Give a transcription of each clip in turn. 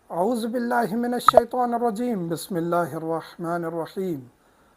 اعوذ باللہ من الشیطان الرجیم بسم اللہ الرحمن الرحیم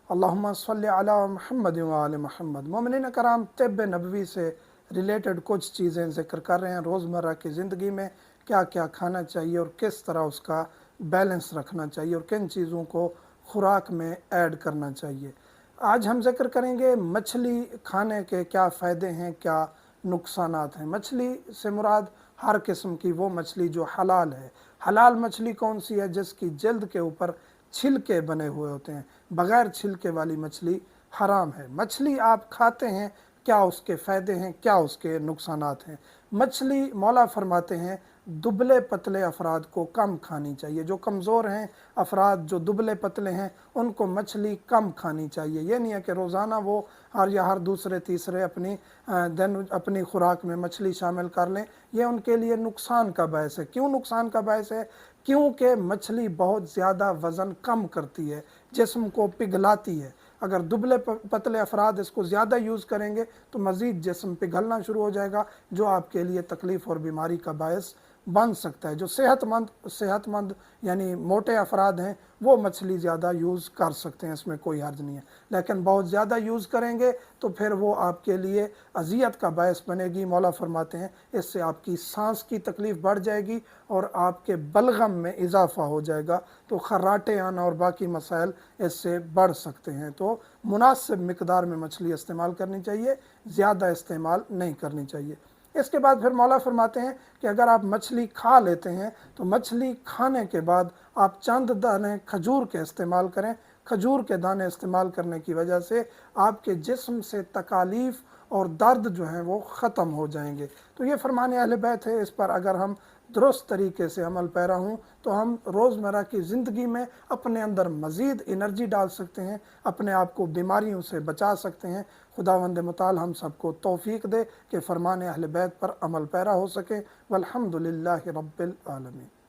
اللہم صلی علی محمد وآل محمد۔ مومنین کرام، طب نبوی سے ریلیٹڈ کچھ چیزیں ذکر کر رہے ہیں۔ روزمرہ کی زندگی میں کیا کیا کھانا چاہیے اور کس طرح اس کا بیلنس رکھنا چاہیے اور کن چیزوں کو خوراک میں ایڈ کرنا چاہیے۔ آج ہم ذکر کریں گے مچھلی کھانے کے کیا فائدے ہیں، کیا نقصانات ہیں۔ مچھلی سے مراد ہر قسم کی وہ مچھلی جو حلال ہے۔ حلال مچھلی کون سی ہے؟ جس کی جلد کے اوپر چھلکے بنے ہوئے ہوتے ہیں۔ بغیر چھلکے والی مچھلی حرام ہے۔ مچھلی آپ کھاتے ہیں، کیا اس کے فائدے ہیں، کیا اس کے نقصانات ہیں۔ مچھلی مولا فرماتے ہیں دبلے پتلے افراد کو کم کھانی چاہیے۔ جو کمزور ہیں افراد، جو دبلے پتلے ہیں، ان کو مچھلی کم کھانی چاہیے۔ یہ نہیں ہے کہ روزانہ وہ ہر دوسرے تیسرے اپنی خوراک میں مچھلی شامل کر لیں۔ یہ ان کے لیے نقصان کا باعث ہے۔ کیوں نقصان کا باعث ہے؟ کیونکہ مچھلی بہت زیادہ وزن کم کرتی ہے، جسم کو پگھلاتی ہے۔ اگر دبلے پتلے افراد اس کو زیادہ یوز کریں گے تو مزید جسم پگھلنا شروع ہو جائے گا، جو آپ کے لیے تکلیف اور بیماری کا باعث بن سکتا ہے۔ جو صحت مند یعنی موٹے افراد ہیں وہ مچھلی زیادہ یوز کر سکتے ہیں، اس میں کوئی حرج نہیں ہے۔ لیکن بہت زیادہ یوز کریں گے تو پھر وہ آپ کے لیے اذیت کا باعث بنے گی۔ مولا فرماتے ہیں اس سے آپ کی سانس کی تکلیف بڑھ جائے گی اور آپ کے بلغم میں اضافہ ہو جائے گا، تو خراٹے آنا اور باقی مسائل اس سے بڑھ سکتے ہیں۔ تو مناسب مقدار میں مچھلی استعمال کرنی چاہیے، زیادہ استعمال نہیں کرنی چاہیے۔ اس کے بعد پھر مولا فرماتے ہیں کہ اگر آپ مچھلی کھا لیتے ہیں تو مچھلی کھانے کے بعد آپ چند دانے کھجور کے استعمال کریں۔ کھجور کے دانے استعمال کرنے کی وجہ سے آپ کے جسم سے تکالیف اور درد جو ہیں وہ ختم ہو جائیں گے۔ تو یہ فرمان اہل بیت ہے، اس پر اگر ہم درست طریقے سے عمل پیرا ہوں تو ہم روزمرہ کی زندگی میں اپنے اندر مزید انرجی ڈال سکتے ہیں، اپنے آپ کو بیماریوں سے بچا سکتے ہیں۔ خداوند متعال ہم سب کو توفیق دے کہ فرمان اہل بیت پر عمل پیرا ہو سکے۔ والحمد للہ رب العالمین۔